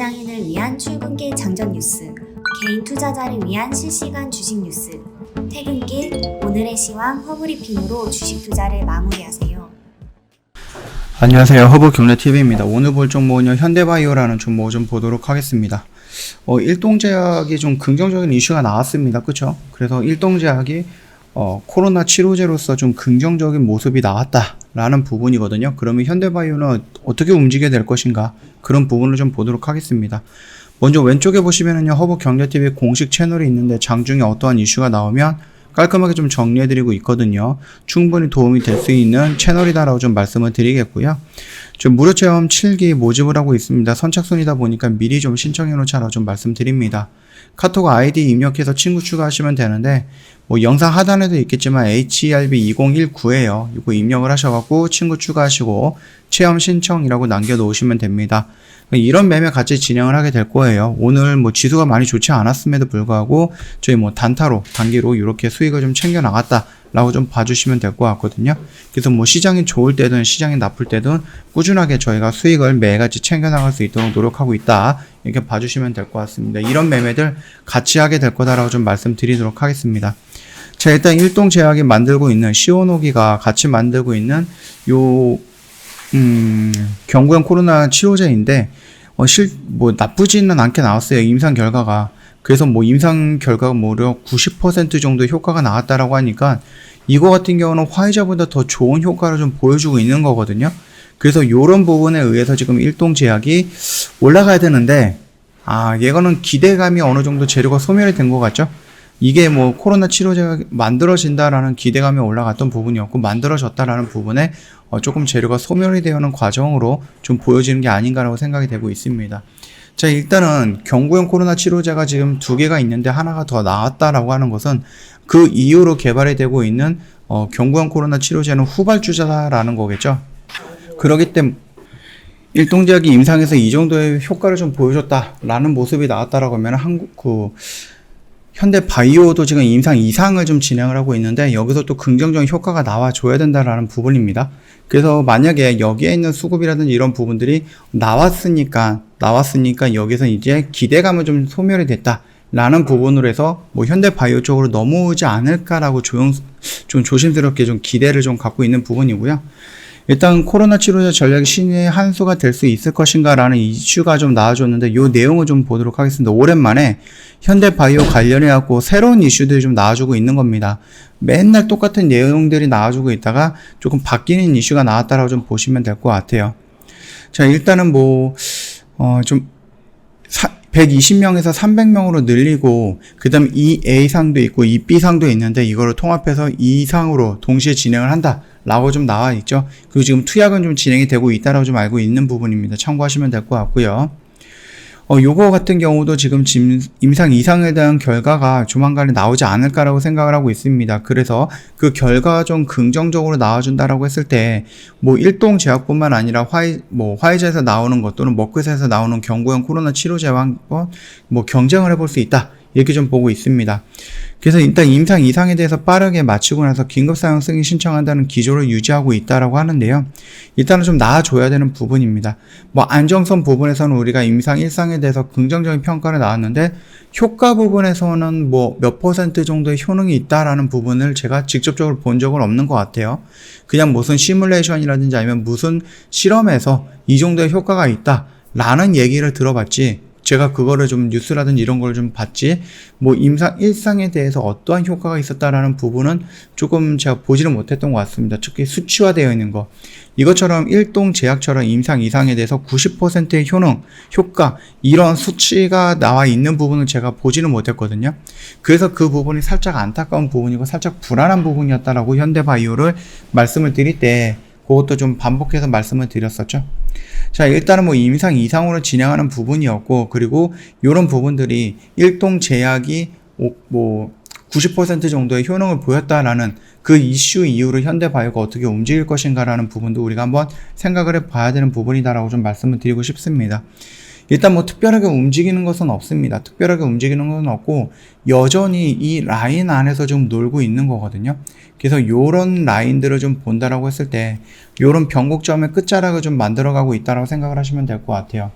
직장인을 위한 출근길 장전 뉴스, 개인 투자자를 위한 실시간 주식 뉴스, 퇴근길 오늘의 시황 허브리핑으로 주식 투자를 마무리하세요. 안녕하세요. 허브경제TV입니다. 오늘 볼 종목은요, 현대바이오라는 종목을 좀 보도록 하겠습니다. 일동제약이 좀 긍정적인 이슈가 나왔습니다. 그쵸? 그래서 일동제약이 코로나 치료제로서 좀 긍정적인 모습이 나왔다라는 부분이거든요. 그러면 현대바이오는 어떻게 움직여야 될 것인가? 그런 부분을 좀 보도록 하겠습니다. 먼저 왼쪽에 보시면은요, 허브경제TV 공식 채널이 있는데 장중에 어떠한 이슈가 나오면 깔끔하게 좀 정리해드리고 있거든요. 충분히 도움이 될 수 있는 채널이다라고 좀 말씀을 드리겠고요. 좀 무료체험 7기 모집을 하고 있습니다. 선착순이다 보니까 미리 좀 신청해 놓자라고 좀 말씀드립니다. 카톡 아이디 입력해서 친구 추가하시면 되는데, 영상 하단에도 있겠지만 HERB2019예요. 이거 입력을 하셔갖고 친구 추가하시고 체험 신청이라고 남겨놓으시면 됩니다. 이런 매매 같이 진행을 하게 될 거예요. 오늘 지수가 많이 좋지 않았음에도 불구하고 저희 단기로 이렇게 수익을 좀 챙겨 나갔다라고 좀 봐주시면 될 것 같거든요. 그래서 시장이 좋을 때든 시장이 나쁠 때든 꾸준하게 저희가 수익을 매일같이 챙겨 나갈 수 있도록 노력하고 있다, 이렇게 봐주시면 될 것 같습니다. 이런 매매들 같이 하게 될 거다라고 좀 말씀드리도록 하겠습니다. 자, 일단 일동제약이 만들고 있는 시오노기가 같이 만들고 있는 경구형 코로나 치료제인데, 나쁘지는 않게 나왔어요. 임상 결과가. 그래서 임상 결과가 무려 90% 정도 효과가 나왔다라고 하니까, 이거 같은 경우는 화이자보다 더 좋은 효과를 좀 보여주고 있는 거거든요. 그래서 요런 부분에 의해서 지금 일동제약이 올라가야 되는데, 이거는 기대감이 어느 정도 재료가 소멸이 된 것 같죠? 이게 코로나 치료제가 만들어진다라는 기대감이 올라갔던 부분이었고, 만들어졌다라는 부분에 조금 재료가 소멸이 되는 과정으로 좀 보여지는 게 아닌가라고 생각이 되고 있습니다. 자, 일단은 경구형 코로나 치료제가 지금 2개가 있는데 하나가 더 나왔다라고 하는 것은 그 이후로 개발이 되고 있는 경구형 코로나 치료제는 후발주자라는 거겠죠. 그렇기 때문에 일동제약이 임상에서 이 정도의 효과를 좀 보여줬다라는 모습이 나왔다라고 하면 현대바이오도 지금 임상 이상을 좀 진행을 하고 있는데, 여기서 또 긍정적인 효과가 나와줘야 된다라는 부분입니다. 그래서 만약에 여기에 있는 수급이라든지 이런 부분들이 나왔으니까 여기서 이제 기대감은 좀 소멸이 됐다라는 부분으로 해서 현대바이오 쪽으로 넘어오지 않을까라고 좀 조심스럽게 좀 기대를 좀 갖고 있는 부분이고요. 일단 코로나 치료제 전략이 신의 한 수가 될 수 있을 것인가라는 이슈가 좀 나와줬는데, 이 내용을 좀 보도록 하겠습니다. 오랜만에 현대바이오 관련해갖고 새로운 이슈들이 좀 나와주고 있는 겁니다. 맨날 똑같은 내용들이 나와주고 있다가 조금 바뀌는 이슈가 나왔다라고 좀 보시면 될 것 같아요. 자, 일단은 120명에서 300명으로 늘리고, 그 다음 2A상도 있고 2B상도 있는데, 이거를 통합해서 2상으로 동시에 진행을 한다라고 좀 나와 있죠. 그리고 지금 투약은 좀 진행이 되고 있다라고 좀 알고 있는 부분입니다. 참고하시면 될 것 같고요. 요거 같은 경우도 지금 임상 이상에 대한 결과가 조만간에 나오지 않을까라고 생각을 하고 있습니다. 그래서 그 결과가 좀 긍정적으로 나와준다라고 했을 때, 일동제약뿐만 아니라 화이자에서 나오는 것 또는 머크셋에서 나오는 경구형 코로나 치료제와 한번 경쟁을 해볼 수 있다, 이렇게 좀 보고 있습니다. 그래서 일단 임상 이상에 대해서 빠르게 마치고 나서 긴급사용 승인 신청한다는 기조를 유지하고 있다라고 하는데요. 일단은 좀 나아줘야 되는 부분입니다. 안정성 부분에서는 우리가 임상 1상에 대해서 긍정적인 평가를 나왔는데, 효과 부분에서는 몇 % 정도의 효능이 있다라는 부분을 제가 직접적으로 본 적은 없는 것 같아요. 그냥 무슨 시뮬레이션이라든지 아니면 무슨 실험에서 이 정도의 효과가 있다라는 얘기를 들어봤지, 제가 그거를 좀 뉴스라든지 이런 걸 좀 봤지, 임상 1상에 대해서 어떠한 효과가 있었다라는 부분은 조금 제가 보지를 못했던 것 같습니다. 특히 수치화되어 있는 거. 이것처럼 일동제약처럼 임상 2상에 대해서 90%의 효과, 이런 수치가 나와 있는 부분은 제가 보지는 못했거든요. 그래서 그 부분이 살짝 안타까운 부분이고 살짝 불안한 부분이었다라고 현대바이오를 말씀을 드릴 때 그것도 좀 반복해서 말씀을 드렸었죠. 자, 일단은 임상 이상으로 진행하는 부분이었고, 그리고 이런 부분들이 일동제약이 90% 정도의 효능을 보였다라는 그 이슈 이후로 현대바이오가 어떻게 움직일 것인가라는 부분도 우리가 한번 생각을 해봐야 되는 부분이다라고 좀 말씀을 드리고 싶습니다. 일단 특별하게 움직이는 것은 없습니다. 특별하게 움직이는 것은 없고, 여전히 이 라인 안에서 좀 놀고 있는 거거든요. 그래서 요런 라인들을 좀 본다라고 했을 때, 요런 변곡점의 끝자락을 좀 만들어가고 있다라고 생각을 하시면 될 것 같아요.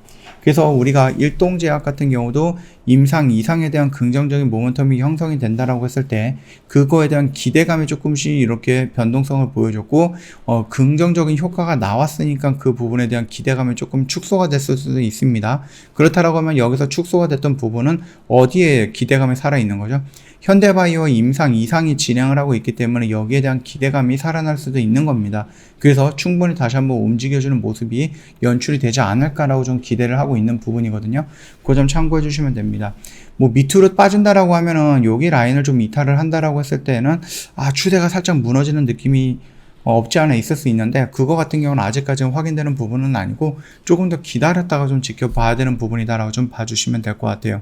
그래서 우리가 일동제약 같은 경우도 임상, 이상에 대한 긍정적인 모멘텀이 형성이 된다라고 했을 때 그거에 대한 기대감이 조금씩 이렇게 변동성을 보여줬고 긍정적인 효과가 나왔으니까 그 부분에 대한 기대감이 조금 축소가 됐을 수도 있습니다. 그렇다라고 하면 여기서 축소가 됐던 부분은 어디에 기대감이 살아있는 거죠? 현대바이오 임상, 이상이 진행을 하고 있기 때문에 여기에 대한 기대감이 살아날 수도 있는 겁니다. 그래서 충분히 다시 한번 움직여주는 모습이 연출이 되지 않을까라고 좀 기대를 하고 있는 부분이거든요. 그 점 참고해 주시면 됩니다. 뭐 밑으로 빠진다라고 하면은 여기 라인을 좀 이탈을 한다라고 했을 때는 추세가 살짝 무너지는 느낌이 없지 않아 있을 수 있는데 그거 같은 경우는 아직까지는 확인되는 부분은 아니고 조금 더 기다렸다가 좀 지켜봐야 되는 부분이다라고 좀 봐주시면 될 것 같아요.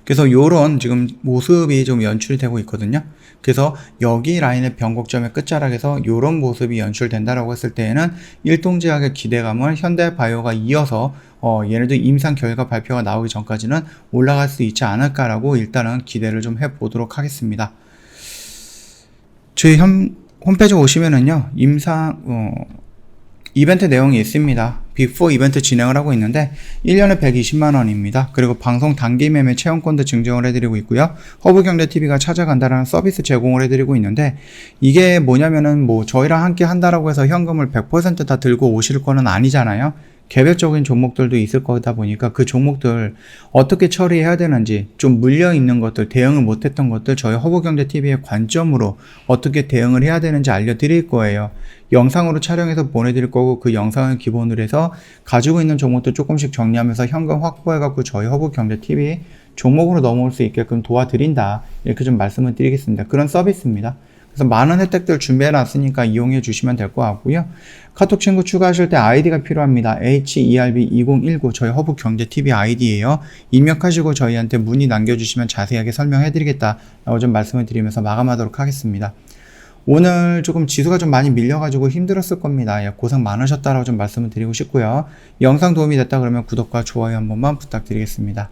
그래서 요런 지금 모습이 좀 연출이 되고 있거든요. 그래서 여기 라인의 변곡점의 끝자락에서 요런 모습이 연출된다라고 했을 때에는 일동제약의 기대감을 현대바이오가 이어서 얘네들 임상 결과 발표가 나오기 전까지는 올라갈 수 있지 않을까라고 일단은 기대를 좀 해보도록 하겠습니다. 저희 홈페이지 오시면은요, 이벤트 내용이 있습니다. 빅4 이벤트 진행을 하고 있는데 1년에 120만원입니다. 그리고 방송 단기 매매 체험권도 증정을 해드리고 있고요. 허브경제TV가 찾아간다라는 서비스 제공을 해드리고 있는데 이게 뭐냐면은 저희랑 함께 한다라고 해서 현금을 100% 다 들고 오실 거는 아니잖아요. 개별적인 종목들도 있을 거다 보니까 그 종목들 어떻게 처리해야 되는지 좀 물려있는 것들, 대응을 못했던 것들 저희 허브경제TV의 관점으로 어떻게 대응을 해야 되는지 알려드릴 거예요. 영상으로 촬영해서 보내드릴 거고 그 영상을 기본으로 해서 가지고 있는 종목들 조금씩 정리하면서 현금 확보해갖고 저희 허브경제TV 종목으로 넘어올 수 있게끔 도와드린다. 이렇게 좀 말씀을 드리겠습니다. 그런 서비스입니다. 그래서 많은 혜택들 준비해 놨으니까 이용해 주시면 될 것 같고요. 카톡 친구 추가하실 때 아이디가 필요합니다. HERB2019 저희 허브경제TV 아이디예요. 입력하시고 저희한테 문의 남겨주시면 자세하게 설명해 드리겠다라고 좀 말씀을 드리면서 마감하도록 하겠습니다. 오늘 조금 지수가 좀 많이 밀려가지고 힘들었을 겁니다. 고생 많으셨다라고 좀 말씀을 드리고 싶고요. 영상 도움이 됐다 그러면 구독과 좋아요 한 번만 부탁드리겠습니다.